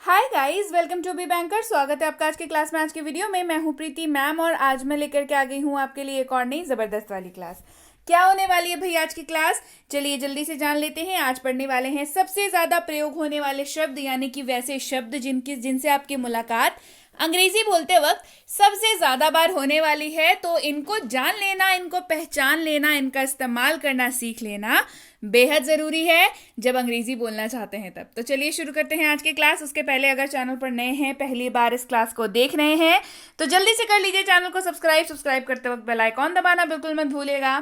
Hi guys, welcome to be banker. स्वागत है आपका आज के क्लास में। आज के वीडियो में मैं हूं प्रीति मैम और आज मैं लेकर के आ गई हूं आपके लिए एक और नई जबरदस्त वाली क्लास। क्या होने वाली है भाई आज की क्लास? चलिए जल्दी से जान लेते हैं। आज पढ़ने वाले हैं सबसे ज्यादा प्रयोग होने वाले शब्द, यानी कि वैसे शब्द जिनसे आपकी मुलाकात अंग्रेजी बोलते वक्त सबसे ज्यादा बार होने वाली है। तो इनको जान लेना, इनको पहचान लेना, इनका इस्तेमाल करना सीख लेना बेहद जरूरी है जब अंग्रेजी बोलना चाहते हैं तब। तो चलिए शुरू करते हैं आज की क्लास। उसके पहले अगर चैनल पर नए हैं, पहली बार इस क्लास को देख रहे हैं, तो जल्दी से कर लीजिए चैनल को सब्सक्राइब करते वक्त बेल आइकॉन दबाना बिल्कुल मत भूलिएगा,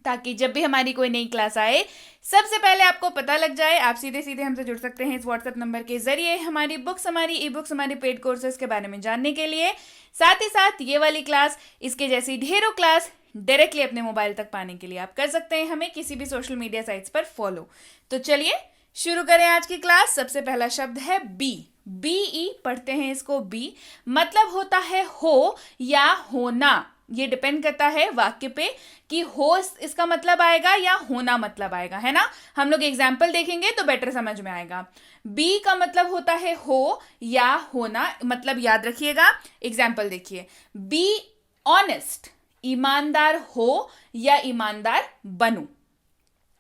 ताकि जब भी हमारी कोई नई क्लास आए सबसे पहले आपको पता लग जाए। आप सीधे सीधे हमसे जुड़ सकते हैं इस व्हाट्सएप नंबर के जरिए हमारी बुक्स, हमारी ई बुक्स, हमारी पेड कोर्सेज के बारे में जानने के लिए। साथ ही साथ ये वाली क्लास, इसके जैसी ढेरों क्लास डायरेक्टली अपने मोबाइल तक पाने के लिए आप कर सकते हैं हमें किसी भी सोशल मीडिया साइट्स पर फॉलो। तो चलिए शुरू करें आज की क्लास। सबसे पहला शब्द है बी। बी पढ़ते हैं इसको। बी मतलब होता है हो या होना। ये डिपेंड करता है वाक्य पे कि हो इसका मतलब आएगा या होना मतलब आएगा, है ना। हम लोग एग्जाम्पल देखेंगे तो बेटर समझ में आएगा। बी का मतलब होता है हो या होना, मतलब याद रखिएगा। एग्जाम्पल देखिए, बी ऑनेस्ट, ईमानदार हो या ईमानदार बनो।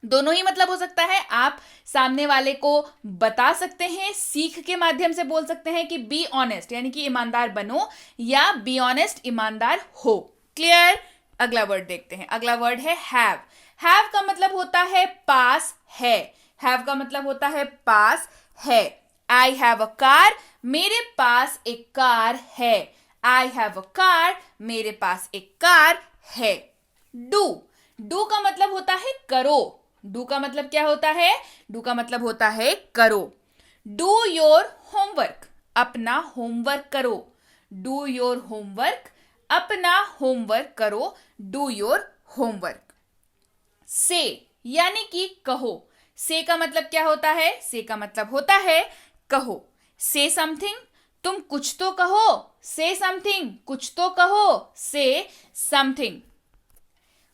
दोनों ही मतलब हो सकता है। आप सामने वाले को बता सकते हैं, सीख के माध्यम से बोल सकते हैं कि बी ऑनेस्ट यानी कि ईमानदार बनो, या बी ऑनेस्ट ईमानदार हो। क्लियर? अगला वर्ड देखते हैं। अगला वर्ड है हैव। हैव का मतलब होता है पास है। हैव का मतलब होता है पास है। आई हैव अ कार, मेरे पास एक कार है। आई हैव अ कार, मेरे पास एक कार है। डू। डू का मतलब होता है करो। डू का मतलब क्या होता है? डू का मतलब होता है करो। डू योर होमवर्क, अपना होमवर्क करो। डू योर होमवर्क, अपना होमवर्क करो। Do your homework. से यानी कि कहो। से का मतलब क्या होता है? से का मतलब होता है कहो। से समथिंग, तुम कुछ तो कहो। से समथिंग, कुछ तो कहो। से समथिंग।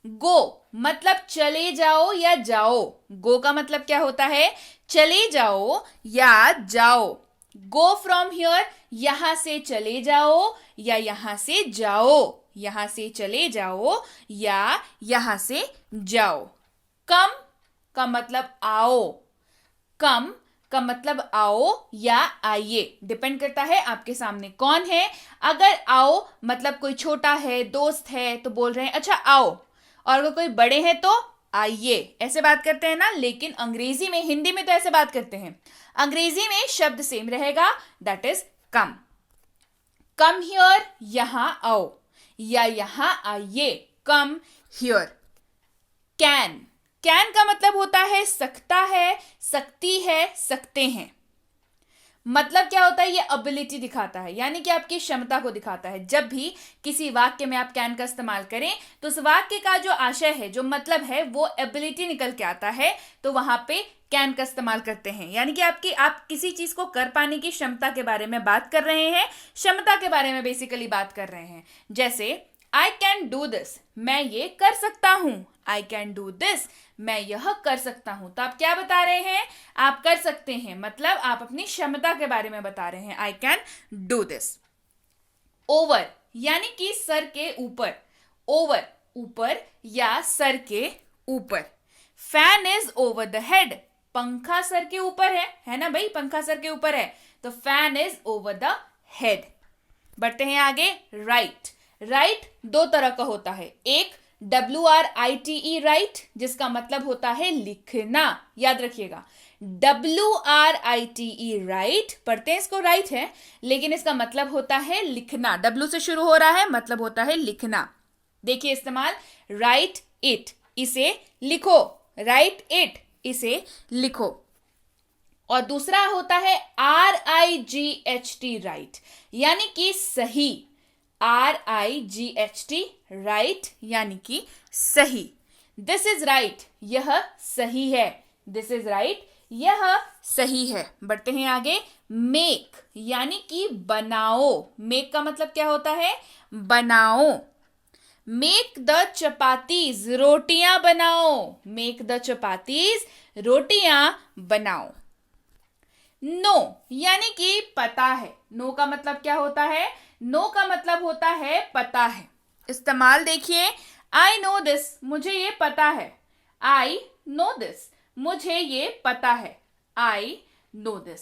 गो मतलब चले जाओ या जाओ। गो का मतलब क्या होता है? चले जाओ या जाओ। गो फ्रॉम हियर, यहां से चले जाओ या यहां से जाओ। यहां से चले जाओ या यहां से जाओ। कम का मतलब आओ। कम का मतलब आओ या आइए, डिपेंड करता है आपके सामने कौन है। अगर आओ मतलब कोई छोटा है, दोस्त है, तो बोल रहे हैं अच्छा आओ। और अगर कोई बड़े हैं तो आइए, ऐसे बात करते हैं ना। लेकिन अंग्रेजी में, हिंदी में तो ऐसे बात करते हैं। अंग्रेजी में शब्द सेम रहेगा, that is come. Come here, यहां आओ या यहां आइए। Come here. कैन। कैन का मतलब होता है सकता है, सकती है, सकते हैं। मतलब क्या होता है? ये एबिलिटी दिखाता है, यानी कि आपकी क्षमता को दिखाता है। जब भी किसी वाक्य में आप कैन का इस्तेमाल करें तो उस वाक्य का जो आशय है, जो मतलब है, वो एबिलिटी निकल के आता है, तो वहां पे कैन का इस्तेमाल करते हैं। यानी कि आप किसी चीज को कर पाने की क्षमता के बारे में बात कर रहे हैं, क्षमता के बारे में बेसिकली बात कर रहे हैं। जैसे आई कैन डू दिस, मैं ये कर सकता हूं। आई कैन डू दिस, मैं यह कर सकता हूं। तो आप क्या बता रहे हैं? आप कर सकते हैं, मतलब आप अपनी क्षमता के बारे में बता रहे हैं। I can do this. Over यानी कि सर के ऊपर। ओवर, ऊपर या सर के ऊपर। Fan is over the head, पंखा सर के ऊपर है ना भाई, पंखा सर के ऊपर है, तो fan is over the head. बढ़ते हैं आगे। राइट। राइट दो तरह का होता है। एक WRITE राइट, जिसका मतलब होता है लिखना। याद रखिएगा, WRITE राइट पढ़ते हैं इसको, राइट है, लेकिन इसका मतलब होता है लिखना। W से शुरू हो रहा है, मतलब होता है लिखना। देखिए इस्तेमाल, राइट इट, इसे लिखो। राइट इट, इसे लिखो। और दूसरा होता है RIGHT राइट, यानी कि सही। RIGHT राइट यानी कि सही। दिस इज राइट, यह सही है। दिस इज राइट, यह सही है। बढ़ते हैं आगे। मेक यानी कि बनाओ। मेक का मतलब क्या होता है? बनाओ। मेक द चपातीज, रोटियां बनाओ। मेक द चपातीज, रोटियां बनाओ। नो यानी कि पता है। नो का मतलब क्या होता है? नो का मतलब होता है पता है। इस्तेमाल देखिए, आई नो दिस, मुझे ये पता है। आई नो दिस, मुझे ये पता है। I know this.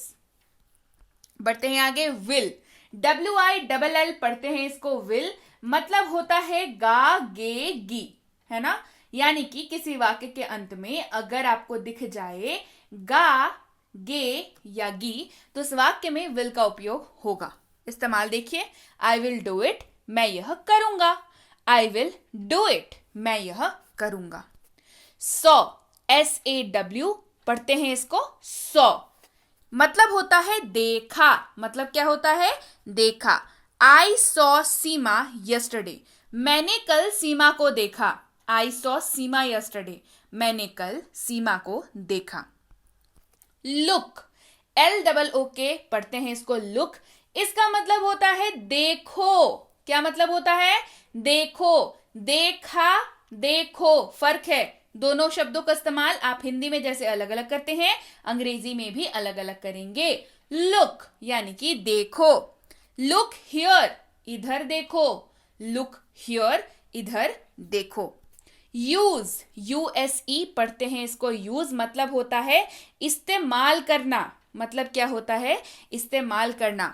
बढ़ते हैं आगे। विल, WILL पढ़ते हैं इसको। विल मतलब होता है गा गे गी, है ना। यानी कि किसी वाक्य के अंत में अगर आपको दिख जाए गा गे या गी तो उस वाक्य में विल का उपयोग होगा। इस्तेमाल देखिए, आई विल डू इट, मैं यह करूंगा। आई विल डू इट, मैं यह करूंगा। सॉ, SAW पढ़ते हैं इसको। सॉ मतलब होता है देखा। मतलब क्या होता है? देखा। आई सॉ सीमा यस्टरडे, मैंने कल सीमा को देखा। आई सॉ सीमा यस्टरडे, मैंने कल सीमा को देखा। लुक, LOOK पढ़ते हैं इसको। लुक इसका मतलब होता है देखो। क्या मतलब होता है? देखो, देखा, देखो, फर्क है। दोनों शब्दों का इस्तेमाल आप हिंदी में जैसे अलग अलग करते हैं, अंग्रेजी में भी अलग अलग करेंगे। लुक यानी कि देखो। लुक हियर, इधर देखो। लुक हियर, इधर देखो। यूज, USE पढ़ते हैं इसको। यूज मतलब होता है इस्तेमाल करना। मतलब क्या होता है? इस्तेमाल करना।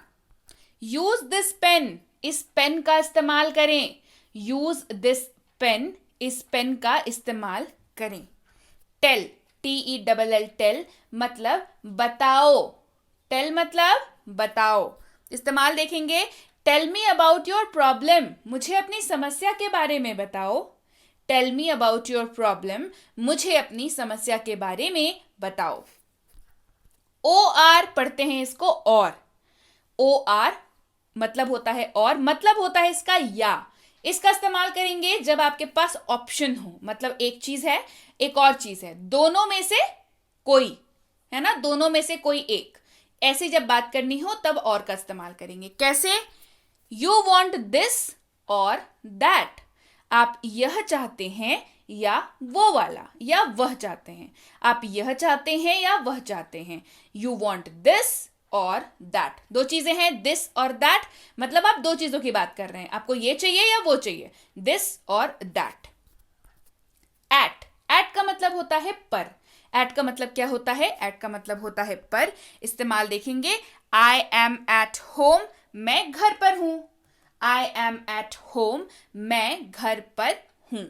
यूज दिस पेन, इस पेन का इस्तेमाल करें। यूज दिस पेन, इस पेन का इस्तेमाल करें। टेल, TELL टेल मतलब बताओ। टेल मतलब बताओ। इस्तेमाल देखेंगे, tell me about your problem, मुझे अपनी समस्या के बारे में बताओ। Tell me about your problem, मुझे अपनी समस्या के बारे में बताओ। OR पढ़ते हैं इसको। और OR मतलब होता है और, मतलब होता है इसका या। इसका इस्तेमाल करेंगे जब आपके पास ऑप्शन हो, मतलब एक चीज है एक और चीज है, दोनों में से कोई, है ना, दोनों में से कोई एक, ऐसे जब बात करनी हो तब और का इस्तेमाल करेंगे। कैसे? यू वॉन्ट दिस और दैट, आप यह चाहते हैं या वो वाला, या वह चाहते हैं। आप यह चाहते हैं या वह चाहते हैं। यू वॉन्ट दिस और दैट, दो चीजें हैं, दिस और दैट, मतलब आप दो चीजों की बात कर रहे हैं, आपको ये चाहिए या वो चाहिए, दिस और दैट। एट का मतलब होता है पर। एट का मतलब क्या होता है? एट का मतलब होता है पर। इस्तेमाल देखेंगे, आई एम एट होम, मैं घर पर हूं। आई एम एट होम, मैं घर पर हूं।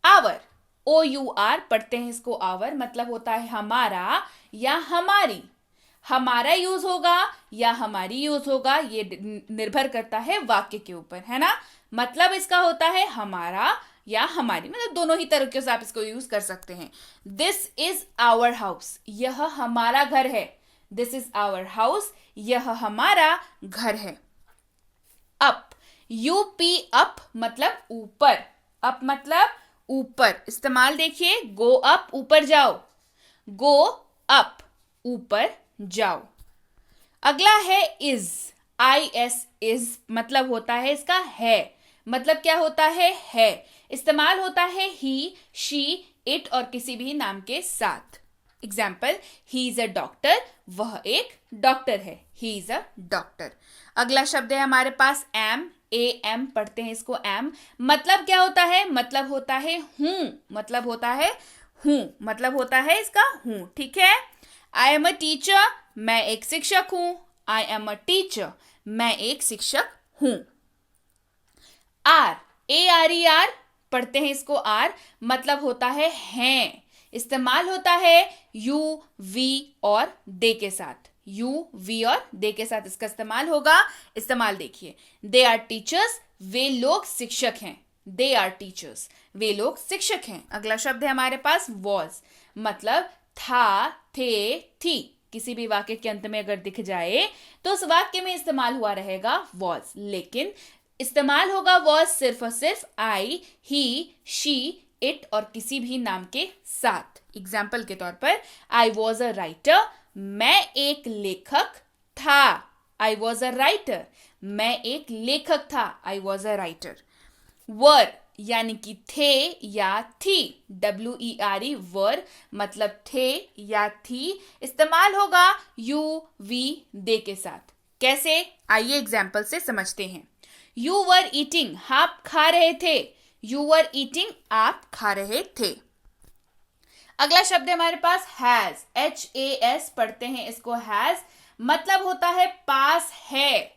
आवर, OUR पढ़ते हैं इसको। आवर मतलब होता है हमारा या हमारी। हमारा यूज होगा या हमारी यूज होगा, ये निर्भर करता है वाक्य के ऊपर, है ना। मतलब इसका होता है हमारा या हमारी, मतलब दोनों ही तरीके से आप इसको यूज कर सकते हैं। दिस इज आवर हाउस, यह हमारा घर है। दिस इज आवर हाउस, यह हमारा घर है। अप, UP अप मतलब ऊपर। अप मतलब ऊपर। इस्तेमाल देखिए, गो अप, ऊपर जाओ। गो अप, ऊपर जाओ। अगला है इज, IS इज मतलब होता है इसका है। मतलब क्या होता है। इस्तेमाल होता है ही, शी, इट और किसी भी नाम के साथ। Example, he is a doctor, वह एक डॉक्टर है। He is a doctor. अगला शब्द है हमारे पास AM, AM पढ़ते हैं इसको। AM मतलब क्या होता है? मतलब होता है हूं। मतलब होता है हूं, मतलब होता है इसका हूं, ठीक है। आई एम अ टीचर, मैं एक शिक्षक हूं। आई एम अ टीचर, मैं एक शिक्षक हूं। ARE पढ़ते हैं इसको। आर मतलब होता है हैं। इस्तेमाल होता है यू, वी और दे के साथ। यू, वी और दे के साथ इसका इस्तेमाल होगा। इस्तेमाल देखिए, दे आर टीचर्स, वे लोग शिक्षक हैं। दे आर टीचर्स, वे लोग शिक्षक हैं। अगला शब्द है हमारे पास वॉज, मतलब था, थे, थी। किसी भी वाक्य के अंत में अगर दिख जाए तो उस वाक्य में इस्तेमाल हुआ रहेगा वॉज, लेकिन इस्तेमाल होगा वॉज सिर्फ और सिर्फ आई, ही, शी, इट और किसी भी नाम के साथ। एग्जाम्पल के तौर पर, आई वॉज अ राइटर, मैं एक लेखक था। आई वॉज अ राइटर, मैं एक लेखक था। I was a writer. वर, यानी कि थे या थी, WERE वर मतलब थे या थी, इस्तेमाल होगा यू वी दे के साथ। कैसे, आइए एग्जाम्पल से समझते हैं। यू वर ईटिंग, आप खा रहे थे। यू वर ईटिंग, आप खा रहे थे। अगला शब्द है हमारे पास हैज, HAS पढ़ते हैं इसको हैज, मतलब होता है पास है,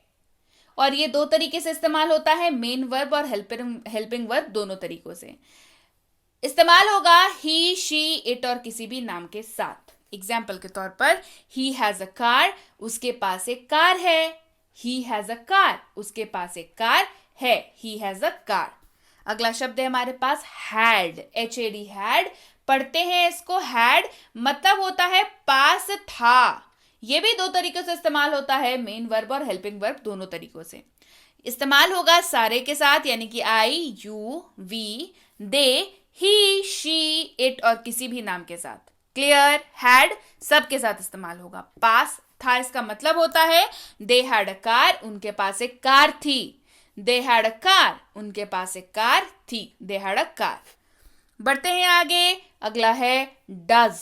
और ये दो तरीके से इस्तेमाल होता है, मेन वर्ब और हेल्पिंग वर्ब, दोनों तरीकों से इस्तेमाल होगा ही शी इट और किसी भी नाम के साथ। एग्जाम्पल के तौर पर ही हैज अ कार, उसके पास एक कार है। ही हैज अ कार, उसके पास एक कार है। He has a car. अगला शब्द है हमारे पास हैड, HAD हैड, पढ़ते हैं इसको हैड, मतलब होता है पास था। ये भी दो तरीकों से इस्तेमाल होता है, मेन वर्ब और हेल्पिंग वर्ब, दोनों तरीकों से इस्तेमाल होगा सारे के साथ, यानी कि I you we they he she it और किसी भी नाम के साथ। क्लियर, हैड सब के साथ इस्तेमाल होगा। पास था, इसका मतलब होता है दे हैड अ कार, उनके पास एक कार थी। दे हैड अ कार, उनके पास एक कार थी। They had a car. बढ़ते हैं आगे, अगला है डज,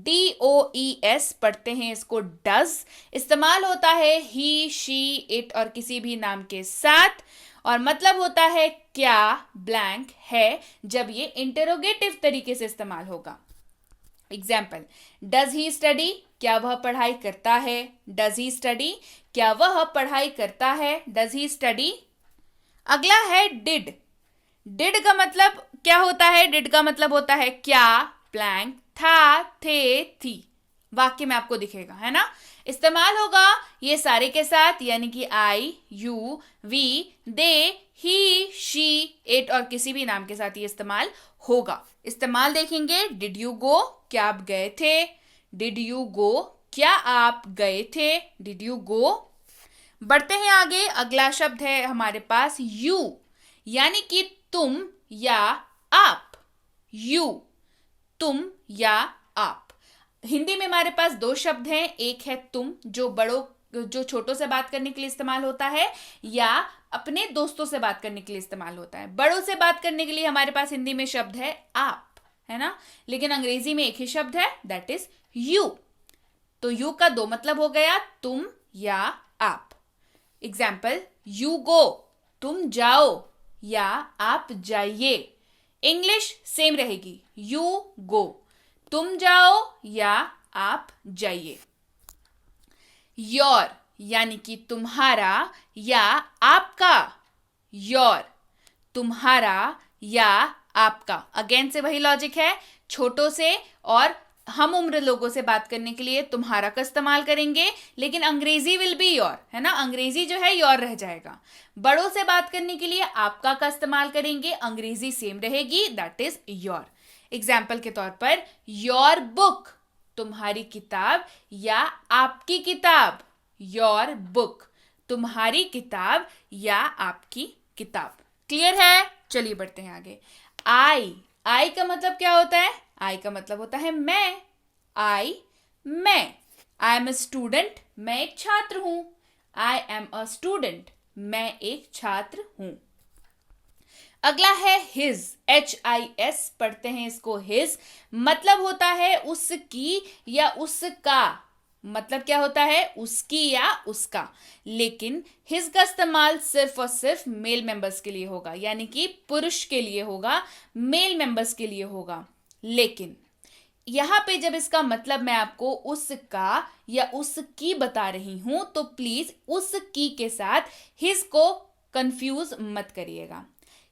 DOES पढ़ते हैं इसको डज, इस्तेमाल होता है ही शी इट और किसी भी नाम के साथ, और मतलब होता है क्या ब्लैंक है, जब ये इंटेरोगेटिव तरीके से इस्तेमाल होगा। एग्जाम्पल, डज ही स्टडी, क्या वह पढ़ाई करता है। डज ही स्टडी, क्या वह पढ़ाई करता है। Does he study. अगला है डिड। डिड का मतलब क्या होता है। डिड का मतलब होता है क्या ब्लैंक था, थे, थी। वाक्य में आपको दिखेगा, है ना। इस्तेमाल होगा ये सारे के साथ, यानी कि I you we they he she it और किसी भी नाम के साथ ये इस्तेमाल होगा। इस्तेमाल देखेंगे, डिड यू गो, क्या आप गए थे। डिड यू गो, क्या आप गए थे। Did you go. बढ़ते हैं आगे, अगला शब्द है हमारे पास यू, यानी कि तुम या आप। यू, तुम या आप। हिंदी में हमारे पास दो शब्द हैं, एक है तुम, जो छोटों से बात करने के लिए इस्तेमाल होता है, या अपने दोस्तों से बात करने के लिए इस्तेमाल होता है। बड़ों से बात करने के लिए हमारे पास हिंदी में शब्द है आप, है ना, लेकिन अंग्रेजी में एक ही शब्द है, दैट इज यू। तो यू का दो मतलब हो गया, तुम या आप। एग्जाम्पल, यू गो, तुम जाओ या आप जाइए। इंग्लिश सेम रहेगी, यू गो, तुम जाओ या आप जाइए। योर, यानी कि तुम्हारा या आपका। योर, तुम्हारा या आपका। अगेन से वही लॉजिक है, छोटों से और हम उम्र लोगों से बात करने के लिए तुम्हारा का इस्तेमाल करेंगे, लेकिन अंग्रेजी विल बी योर, है ना, अंग्रेजी जो है योर रह जाएगा। बड़ों से बात करने के लिए आपका का इस्तेमाल करेंगे, अंग्रेजी सेम रहेगी, दैट इज योर। एग्जाम्पल के तौर पर योर बुक, तुम्हारी किताब या आपकी किताब। योर बुक, तुम्हारी किताब या आपकी किताब। क्लियर है, चलिए बढ़ते हैं आगे। आई का मतलब क्या होता है। आई का मतलब होता है मैं। मैं एम अ स्टूडेंट, मैं एक छात्र हूं। आई एम अ स्टूडेंट, मैं एक छात्र हूं। अगला है हिज, HIS पढ़ते हैं इसको हिज, मतलब होता है उसकी या उसका। मतलब क्या होता है, उसकी या उसका। लेकिन हिज का इस्तेमाल सिर्फ और सिर्फ मेल मेंबर्स के लिए होगा, यानी कि पुरुष के लिए होगा, मेल मेंबर्स के लिए होगा। लेकिन यहां पे जब इसका मतलब मैं आपको उसका या उसकी बता रही हूं, तो प्लीज उसकी के साथ हिज को कंफ्यूज मत करिएगा।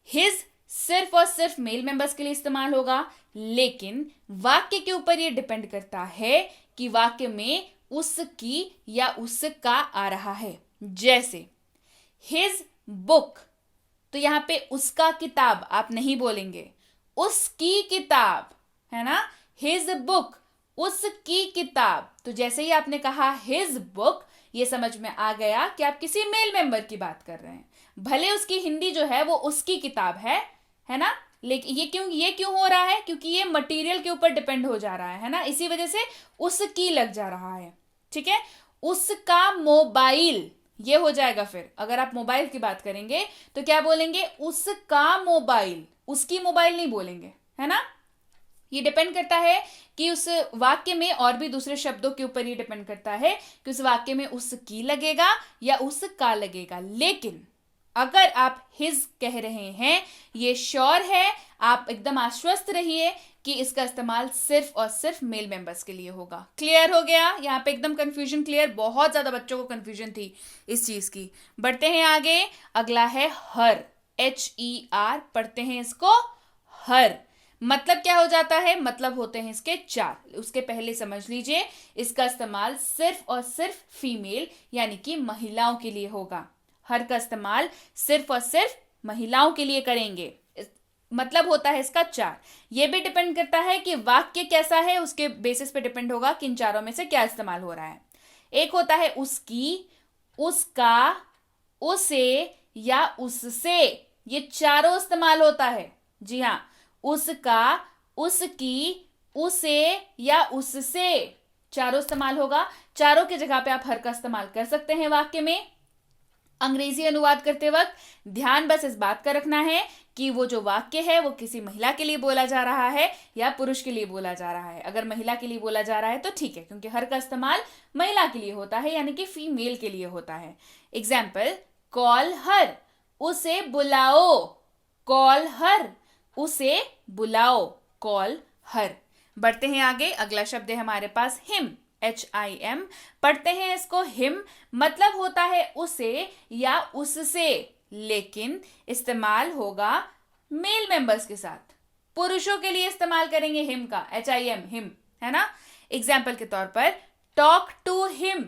हिज सिर्फ और सिर्फ मेल मेंबर्स के लिए इस्तेमाल होगा, लेकिन वाक्य के ऊपर यह डिपेंड करता है कि वाक्य में उसकी या उसका आ रहा है। जैसे हिज बुक, तो यहां पे उसका किताब आप नहीं बोलेंगे, उसकी किताब, है ना। हिज बुक, उसकी किताब। तो जैसे ही आपने कहा हिज बुक, ये समझ में आ गया कि आप किसी मेल मेंबर की बात कर रहे हैं। भले उसकी हिंदी जो है वो उसकी किताब है ना, लेकिन ये क्यों हो रहा है, क्योंकि ये मटेरियल के ऊपर डिपेंड हो जा रहा है ना, इसी वजह से उसकी लग जा रहा है। ठीक है, उसका मोबाइल, ये हो जाएगा। फिर अगर आप मोबाइल की बात करेंगे तो क्या बोलेंगे, उसका मोबाइल, उसकी मोबाइल नहीं बोलेंगे, है ना। ये डिपेंड करता है कि उस वाक्य में, और भी दूसरे शब्दों के ऊपर ये डिपेंड करता है कि उस वाक्य में उसकी लगेगा या उसका लगेगा। लेकिन अगर आप हिज कह रहे हैं, ये श्योर है, आप एकदम आश्वस्त रहिए कि इसका इस्तेमाल सिर्फ और सिर्फ मेल मेंबर्स के लिए होगा। क्लियर हो गया? यहाँ पे एकदम कंफ्यूजन क्लियर, बहुत ज्यादा बच्चों को कंफ्यूजन थी इस चीज की। बढ़ते हैं आगे, अगला है हर, HER, पढ़ते हैं इसको हर। मतलब क्या हो जाता है? मतलब होते हैं इसके 4। उसके पहले समझ लीजिए, इसका इस्तेमाल सिर्फ और सिर्फ फीमेल यानी कि महिलाओं के लिए होगा। हर का इस्तेमाल सिर्फ और सिर्फ महिलाओं के लिए करेंगे। मतलब होता है इसका 4। यह भी डिपेंड करता है कि वाक्य कैसा है, उसके बेसिस पे डिपेंड होगा कि इन चारों में से क्या इस्तेमाल हो रहा है। एक होता है उसकी, उसका, उसे या उससे, ये चारों इस्तेमाल होता है। जी हाँ, उसका, उसकी, उसे या उससे, चारों इस्तेमाल होगा। चारों की जगह पे आप हर का इस्तेमाल कर सकते हैं वाक्य में। अंग्रेजी अनुवाद करते वक्त ध्यान बस इस बात का रखना है कि वो जो वाक्य है वो किसी महिला के लिए बोला जा रहा है या पुरुष के लिए बोला जा रहा है। अगर महिला के लिए बोला जा रहा है तो ठीक है, क्योंकि हर का इस्तेमाल महिला के लिए होता है, यानी कि फीमेल के लिए होता है। एग्जाम्पल, कॉल हर, उसे बुलाओ। कॉल हर, उसे बुलाओ। Call her. बढ़ते हैं आगे, अगला शब्द है हमारे पास हिम, HIM, पढ़ते हैं इसको हिम। मतलब होता है उसे या उससे, लेकिन इस्तेमाल होगा मेल मेंबर्स के साथ। पुरुषों के लिए इस्तेमाल करेंगे हिम का, HIM, हिम, है ना। एग्जाम्पल के तौर पर, टॉक टू हिम,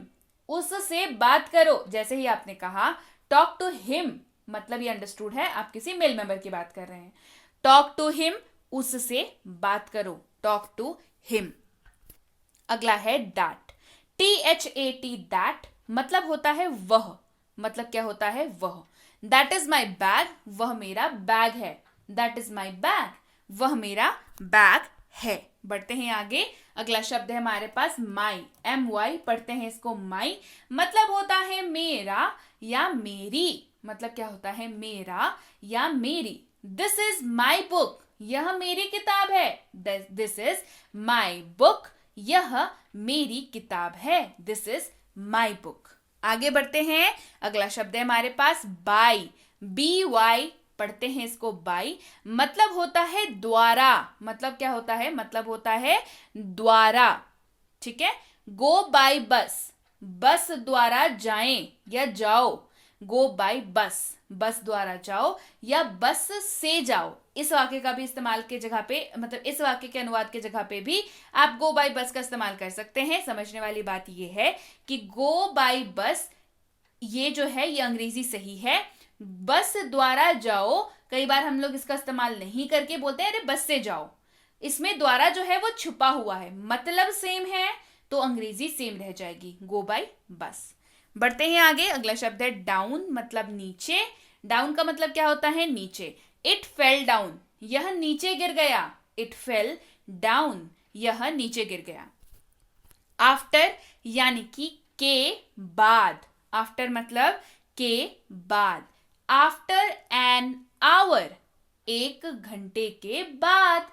उससे बात करो। जैसे ही आपने कहा टॉक टू हिम, मतलब ये अंडरस्टूड है आप किसी मेल मेंबर की बात कर रहे हैं। टॉक टू हिम, उससे बात करो। Talk to him. अगला है दैट, THAT, दैट, मतलब होता है वह। मतलब क्या होता है? वह। दैट इज माई बैग, वह मेरा बैग है। दैट इज माई बैग, वह मेरा बैग है। बढ़ते हैं आगे, अगला शब्द है हमारे पास माई, MY, पढ़ते हैं इसको माई। मतलब होता है मेरा या मेरी। मतलब क्या होता है? मेरा या मेरी। दिस इज माई बुक, यह मेरी किताब है। दिस इज माई बुक, यह मेरी किताब है। This is my book. आगे बढ़ते हैं, अगला शब्द है हमारे पास बाई, BY, पढ़ते हैं इसको बाई। मतलब होता है द्वारा। मतलब क्या होता है? मतलब होता है द्वारा। ठीक है। गो बाय बस, बस द्वारा जाएं या जाओ। गो बाय बस, बस द्वारा जाओ या बस से जाओ। इस वाक्य का भी इस्तेमाल के जगह पे, मतलब इस वाक्य के अनुवाद के जगह पे भी आप गो बाय बस का इस्तेमाल कर सकते हैं। समझने वाली बात ये है कि गो बाय बस, ये जो है ये अंग्रेजी सही है। बस द्वारा जाओ, कई बार हम लोग इसका इस्तेमाल नहीं करके बोलते हैं अरे बस से जाओ। इसमें द्वारा जो है वो छुपा हुआ है, मतलब सेम है तो अंग्रेजी सेम रह जाएगी, गो बाय बस। बढ़ते हैं आगे, अगला शब्द है डाउन, मतलब नीचे। डाउन का मतलब क्या होता है? नीचे। इट फेल डाउन, यह नीचे गिर गया। इट फेल डाउन, यह नीचे गिर गया। आफ्टर यानी कि के बाद। आफ्टर मतलब के बाद। आफ्टर एन आवर, 1 घंटे के बाद।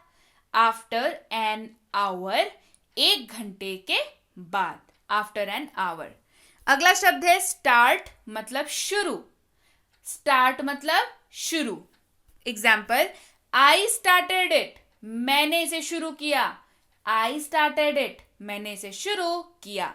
आफ्टर एन आवर, 1 घंटे के बाद। After an hour. अगला शब्द है स्टार्ट, मतलब शुरू। स्टार्ट मतलब शुरू। एग्जाम्पल, आई स्टार्टेड इट, मैंने इसे शुरू किया। आई स्टार्टेड इट, मैंने इसे शुरू किया।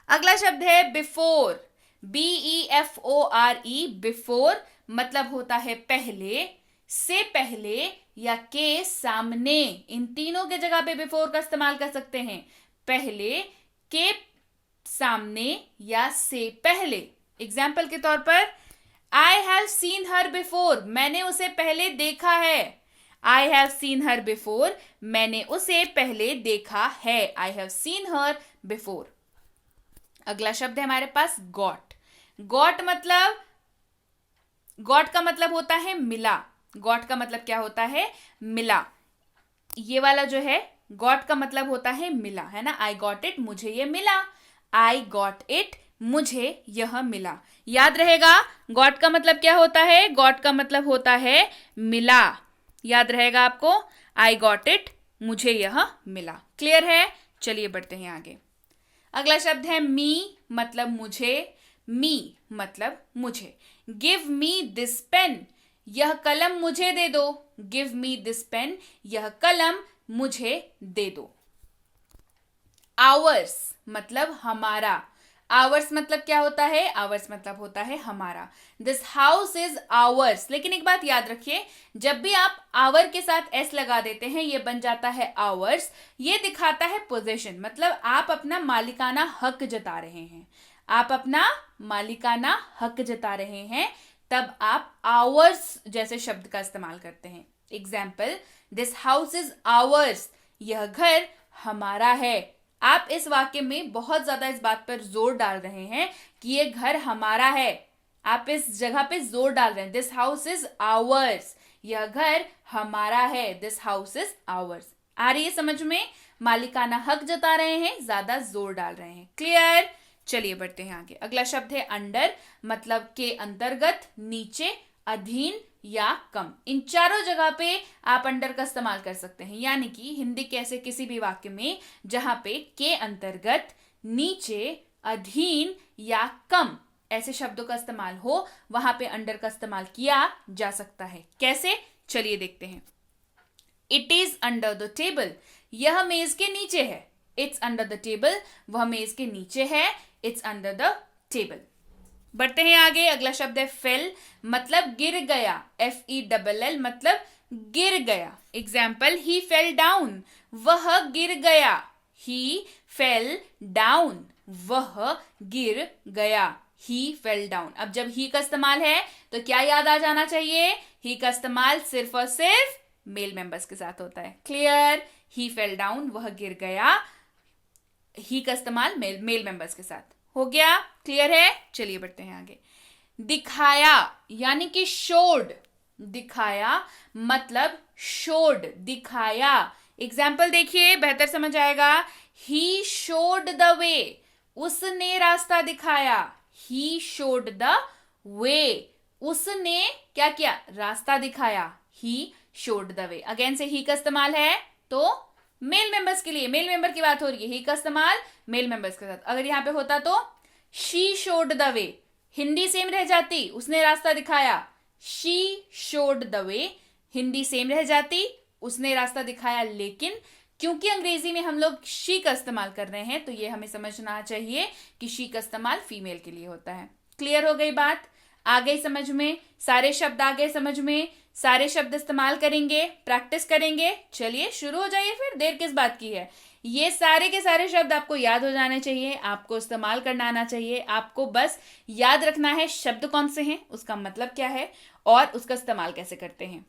अगला शब्द है बिफोर, BEFORE, बिफोर, मतलब होता है पहले, से पहले या के सामने। इन तीनों के जगह पे बिफोर का इस्तेमाल कर सकते हैं। पहले, के सामने या से पहले। एग्जाम्पल के तौर पर, I have seen her before, मैंने उसे पहले देखा है। I have seen her before, मैंने उसे पहले देखा है। I have seen her before. अगला शब्द है हमारे पास गॉट। गॉट मतलब, गॉट का मतलब होता है मिला। गॉट का मतलब क्या होता है? मिला। ये वाला जो है गॉट का मतलब होता है मिला, है ना। आई गॉट इट, मुझे ये मिला। आई गॉट इट, मुझे यह मिला। याद रहेगा गॉट का मतलब क्या होता है? गॉट का मतलब होता है मिला। याद रहेगा आपको, आई गॉट इट, मुझे यह मिला। क्लियर है? चलिए बढ़ते हैं आगे। अगला शब्द है मी, मतलब मुझे। मी मतलब मुझे। गिव मी दिस पेन, यह कलम मुझे दे दो। गिव मी दिस पेन, यह कलम मुझे दे दो। आवर्स मतलब हमारा। आवर्स मतलब क्या होता है? आवर्स मतलब होता है हमारा। This house is hours. लेकिन एक बात याद रखिए, जब भी आप आवर के साथ एस लगा देते हैं ये बन जाता है आवर्स। ये दिखाता है पोजीशन, मतलब आप अपना मालिकाना हक जता रहे हैं। आप अपना मालिकाना हक जता रहे हैं, तब आप आवर्स जैसे शब्द का इस्तेमाल करते हैं। Example, this house is hours, यह घर हमारा है। आप इस वाक्य में बहुत ज्यादा इस बात पर जोर डाल रहे हैं कि ये घर हमारा है। आप इस जगह पे जोर डाल रहे हैं, दिस हाउस इज आवर्स, यह घर हमारा है। This house is ours. आ रही है समझ में? मालिकाना हक जता रहे हैं, ज्यादा जोर डाल रहे हैं। क्लियर? चलिए बढ़ते हैं आगे। अगला शब्द है अंडर, मतलब के अंतर्गत, नीचे, अधीन या कम। इन चारों जगह पे आप अंडर का इस्तेमाल कर सकते हैं। यानी कि हिंदी के ऐसे किसी भी वाक्य में जहां पे के अंतर्गत, नीचे, अधीन या कम ऐसे शब्दों का इस्तेमाल हो, वहां पे अंडर का इस्तेमाल किया जा सकता है। कैसे? चलिए देखते हैं। It is under the table, यह मेज के नीचे है। इट्स अंडर द टेबल, वह मेज के नीचे है। It's under the table. बढ़ते हैं आगे। अगला शब्द है फेल, मतलब गिर गया। FELL मतलब गिर गया। एग्जाम्पल, ही फेल डाउन, वह गिर गया। ही फेल डाउन, वह गिर गया। ही फेल डाउन। अब जब ही का इस्तेमाल है तो क्या याद आ जाना चाहिए? ही का इस्तेमाल सिर्फ और सिर्फ मेल मेंबर्स के साथ होता है। क्लियर? ही फेल डाउन, वह गिर गया। ही का इस्तेमाल मेल मेंबर्स के साथ हो गया। क्लियर है? चलिए बढ़ते हैं आगे। दिखाया यानी कि शोड। दिखाया मतलब शोड, दिखाया। एग्जाम्पल देखिए, बेहतर समझ आएगा। ही शोड द वे, उसने रास्ता दिखाया। ही शोड द वे, उसने क्या किया? रास्ता दिखाया। He showed the way. Again से ही का इस्तेमाल है तो मेल मेंबर्स के लिए, मेल मेंबर की बात हो रही है, ही का इस्तेमाल मेल मेंबर्स के साथ। अगर यहां पे होता तो she showed the way, Hindi same रह जाती, उसने रास्ता दिखाया। She showed the way, Hindi same रह जाती, उसने रास्ता दिखाया। लेकिन क्योंकि अंग्रेजी में हम लोग शी का इस्तेमाल कर रहे हैं तो ये हमें समझना चाहिए कि शी का इस्तेमाल फीमेल के लिए होता है। क्लियर हो गई बात? आ गई समझ में? सारे शब्द आ गए समझ में? सारे शब्द इस्तेमाल करेंगे, प्रैक्टिस करेंगे। चलिए शुरू हो जाइए, फिर देर किस बात की है। ये सारे के सारे शब्द आपको याद हो जाने चाहिए, आपको इस्तेमाल करना आना चाहिए। आपको बस याद रखना है शब्द कौन से हैं, उसका मतलब क्या है और उसका इस्तेमाल कैसे करते हैं।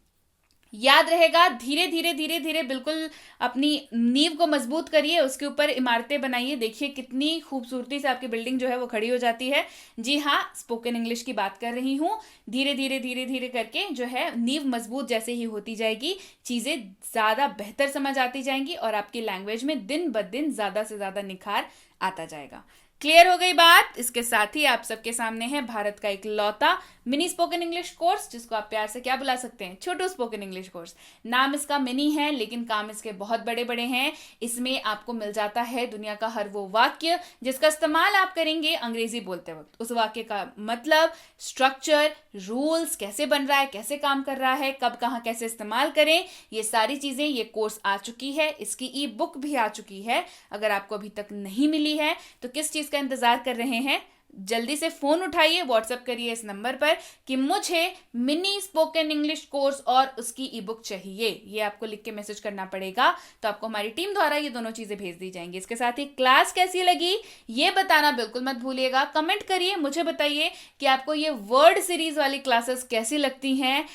याद रहेगा। धीरे धीरे धीरे धीरे बिल्कुल अपनी नींव को मजबूत करिए, उसके ऊपर इमारतें बनाइए। देखिए कितनी खूबसूरती से आपकी बिल्डिंग जो है वो खड़ी हो जाती है। जी हाँ, स्पोकन इंग्लिश की बात कर रही हूँ। धीरे धीरे धीरे धीरे करके जो है नींव मजबूत जैसे ही होती जाएगी, चीजें ज्यादा बेहतर समझ आती जाएंगी और आपकी लैंग्वेज में दिन ब दिन ज्यादा से ज्यादा निखार आता जाएगा। क्लियर हो गई बात? इसके साथ ही आप सबके सामने है भारत का एक लौता मिनी स्पोकन इंग्लिश कोर्स, जिसको आप प्यार से क्या बुला सकते हैं? छोटू स्पोकन इंग्लिश कोर्स। नाम इसका मिनी है लेकिन काम इसके बहुत बड़े बड़े हैं। इसमें आपको मिल जाता है दुनिया का हर वो वाक्य जिसका इस्तेमाल आप करेंगे अंग्रेजी बोलते वक्त। उस वाक्य का मतलब, स्ट्रक्चर, रूल्स, कैसे बन रहा है, कैसे काम कर रहा है, कब कहाँ कैसे इस्तेमाल करें, ये सारी चीजें ये कोर्स आ चुकी है। इसकी ई बुक भी आ चुकी है। अगर आपको अभी तक नहीं मिली है तो किस चीज का इंतजार कर रहे हैं? जल्दी से फोन उठाइए, व्हाट्सएप करिए इस नंबर पर कि मुझे मिनी स्पोकन इंग्लिश कोर्स और उसकी ई बुक चाहिए। ये आपको लिख के मैसेज करना पड़ेगा, तो आपको हमारी टीम द्वारा ये दोनों चीजें भेज दी जाएंगी। इसके साथ ही क्लास कैसी लगी ये बताना बिल्कुल मत भूलिएगा। कमेंट करिए, मुझे बताइए कि आपको ये वर्ड सीरीज वाली क्लासेस कैसी लगती हैं।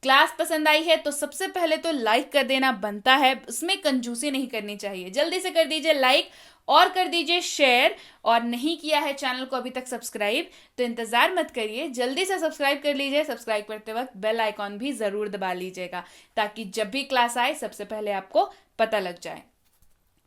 क्लास पसंद आई है तो सबसे पहले तो लाइक कर देना बनता है, उसमें कंजूसी नहीं करनी चाहिए। जल्दी से कर दीजिए लाइक और कर दीजिए शेयर, और नहीं किया है चैनल को अभी तक सब्सक्राइब तो इंतजार मत करिए, जल्दी से सब्सक्राइब कर लीजिए। सब्सक्राइब करते वक्त बेल आइकॉन भी जरूर दबा लीजिएगा ताकि जब भी क्लास आए सबसे पहले आपको पता लग जाए।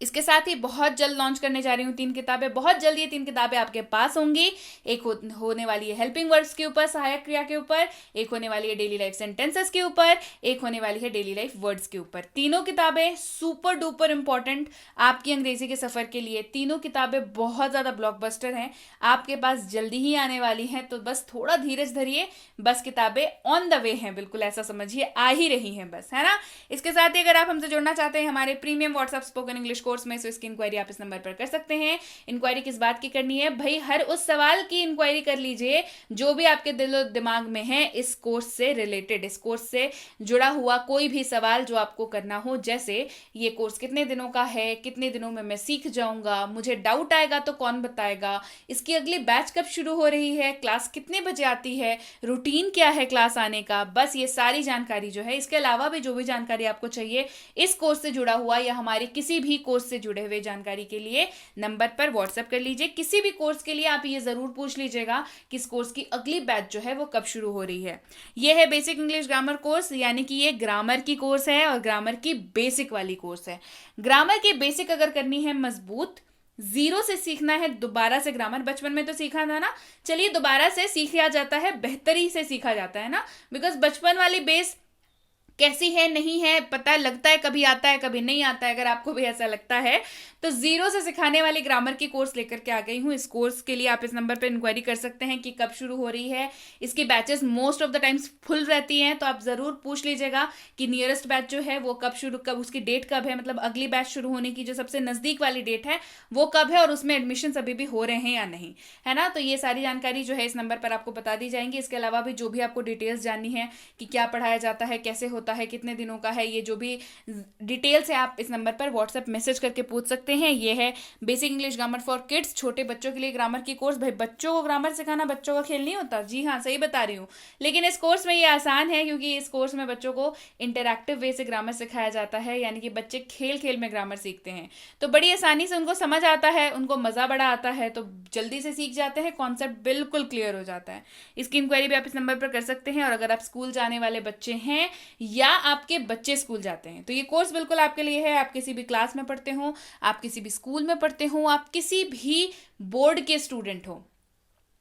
इसके साथ ही बहुत जल्द लॉन्च करने जा रही हूँ 3 किताबें, बहुत जल्द ये 3 किताबें आपके पास होंगी। एक होने वाली है हेल्पिंग वर्ड्स के ऊपर, सहायक क्रिया के ऊपर, एक होने वाली है डेली लाइफ सेंटेंसेस के ऊपर, एक होने वाली है डेली लाइफ वर्ड्स के ऊपर। तीनों किताबें सुपर डुपर इंपॉर्टेंट आपकी अंग्रेजी के सफर के लिए। तीनों किताबें बहुत ज्यादा ब्लॉकबस्टर हैं, आपके पास जल्दी ही आने वाली हैं, तो बस थोड़ा धीरज धरिए, बस किताबें ऑन द वे हैं, बिल्कुल ऐसा समझिए, आ ही रही हैं बस, है ना। इसके साथ ही अगर आप हमसे जुड़ना चाहते हैं हमारे premium WhatsApp spoken English course में, सो इसकी इंक्वायरी आप इस नंबर पर कर सकते हैं। इंक्वायरी किस बात की करनी है भाई? हर उस सवाल की इंक्वायरी कर लीजिए जो भी आपके दिलो दिमाग में है इस कोर्स से रिलेटेड, इस कोर्स से जुड़ा हुआ कोई भी सवाल जो आपको करना हो, जैसे ये कोर्स कितने दिनों का है, कितने दिनों में मैं सीख जाऊंगा, मुझे डाउट आएगा तो कौन बताएगा, इसकी अगली बैच कब शुरू हो रही है, क्लास कितने बजे आती है, रूटीन क्या है क्लास आने का, बस ये सारी जानकारी जो है। इसके अलावा भी जो भी जानकारी आपको चाहिए इस कोर्स से जुड़ा हुआ या हमारे किसी भी कोर्स से जुड़े हुए जानकारी के लिए नंबर पर व्हाट्सएप कर लीजिए। किसी भी कोर्स के लिए आप ये जरूर पूछ लीजिएगा कि इस कोर्स की अगली बैच जो है वो कब शुरू हो रही है। ये है बेसिक इंग्लिश ग्रामर कोर्स, यानी कि ये ग्रामर की कोर्स है और ग्रामर की बेसिक वाली कोर्स है। ग्रामर की बेसिक अगर करनी है मजबूत, जीरो से सीखना है दोबारा से ग्रामर, बचपन में तो सीखा था ना, चलिए दोबारा से सीखा जाता है, बेहतरी से सीखा जाता है ना, बिकॉज बचपन वाली बेस कैसी है नहीं है पता लगता है, कभी आता है कभी नहीं आता है। अगर आपको भी ऐसा लगता है तो जीरो से सिखाने वाली ग्रामर की कोर्स लेकर के आ गई हूँ। इस कोर्स के लिए आप इस नंबर पर इंक्वायरी कर सकते हैं कि कब शुरू हो रही है। इसकी batches most of the times full रहती हैं, तो आप जरूर पूछ लीजिएगा कि नियरेस्ट बैच जो है वो कब उसकी डेट कब है, मतलब अगली बैच शुरू होने की जो सबसे नजदीक वाली डेट है वो कब है और उसमें एडमिशन अभी भी हो रहे हैं या नहीं, है ना। तो ये सारी जानकारी जो है इस नंबर पर आपको बता दी जाएंगी। इसके अलावा भी जो भी आपको डिटेल्स जाननी है कि क्या पढ़ाया जाता है, कैसे होता है, कितने दिनों का है, ये जो भी डिटेल्स है आप इस नंबर पर व्हाट्सएप मैसेज करके पूछ सकते हैं। ये है basic English grammar for kids, छोटे बच्चों के लिए ग्रामर की कोर्स। भाई बच्चों को ग्रामर सिखाना बच्चों का खेल नहीं होता, जी हाँ सही बता रही हूँ, लेकिन इस कोर्स में ये आसान है क्योंकि इस कोर्स में बच्चों को इंटरैक्टिव वे से ग्रामर सिखाया जाता है, यानी कि बच्चे खेल खेल में ग्रामर सीखते हैं, तो बड़ी आसानी से उनको समझ आता है, उनको मजा बड़ा आता है, तो जल्दी से सीख जाते हैं, कॉन्सेप्ट बिल्कुल क्लियर हो जाता है। इसकी इंक्वायरी भी आप इस नंबर पर कर सकते हैं। और अगर आप स्कूल जाने वाले बच्चे हैं या आपके बच्चे स्कूल जाते हैं तो ये कोर्स बिल्कुल आपके लिए है। आप किसी भी क्लास में पढ़ते हो, आप किसी भी स्कूल में पढ़ते हो, आप किसी भी बोर्ड के स्टूडेंट हो,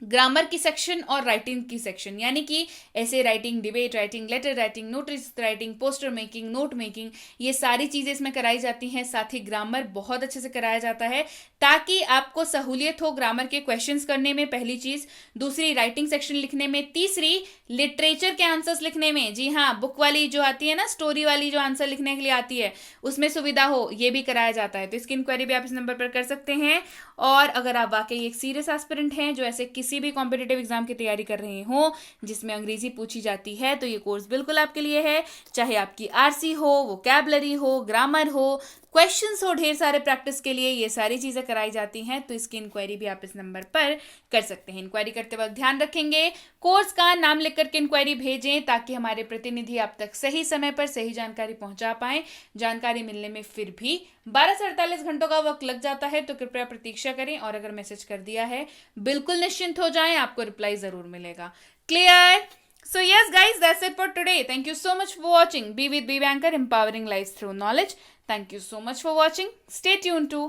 ग्रामर की सेक्शन और राइटिंग की सेक्शन, यानी कि ऐसे writing, debate writing, letter writing, notice writing, poster making, note making, ये सारी चीजें इसमें कराई जाती हैं। साथ ही ग्रामर बहुत अच्छे से कराया जाता है ताकि आपको सहूलियत हो ग्रामर के क्वेश्चंस करने में, पहली चीज। दूसरी, राइटिंग सेक्शन लिखने में। तीसरी, लिटरेचर के आंसर्स लिखने में, जी हाँ, बुक वाली जो आती है ना, स्टोरी वाली जो आंसर लिखने के लिए आती है, उसमें सुविधा हो, ये भी कराया जाता है। तो इसकी इंक्वायरी भी आप इस नंबर पर कर सकते हैं। और अगर आप वाकई एक सीरियस एस्पिरेंट हैं जो ऐसे किसी भी कॉम्पिटिटिव एग्जाम की तैयारी कर रहे हो जिसमें अंग्रेजी पूछी जाती है, तो ये कोर्स बिल्कुल आपके लिए है। चाहे आपकी आरसी हो, वोकैबुलरी हो, ग्रामर हो, क्वेश्चंस हो, ढेर सारे प्रैक्टिस के लिए ये सारी चीजें कराई जाती हैं। तो इसकी इंक्वायरी भी आप इस नंबर पर कर सकते हैं। इंक्वायरी करते वक्त ध्यान रखेंगे कोर्स का नाम लिख करके इंक्वायरी भेजें ताकि हमारे प्रतिनिधि आप तक सही समय पर सही जानकारी पहुंचा पाए। जानकारी मिलने में फिर भी 12 से 48 घंटों का वक्त लग जाता है, तो कृपया प्रतीक्षा करें। और अगर मैसेज कर दिया है बिल्कुल निश्चिंत हो जाएं, आपको रिप्लाई जरूर मिलेगा। Clear? So yes guys, that's it for today. Thank you so much for watching. Be with Be Banker, empowering lives through knowledge. Thank you so much for watching. Stay tuned to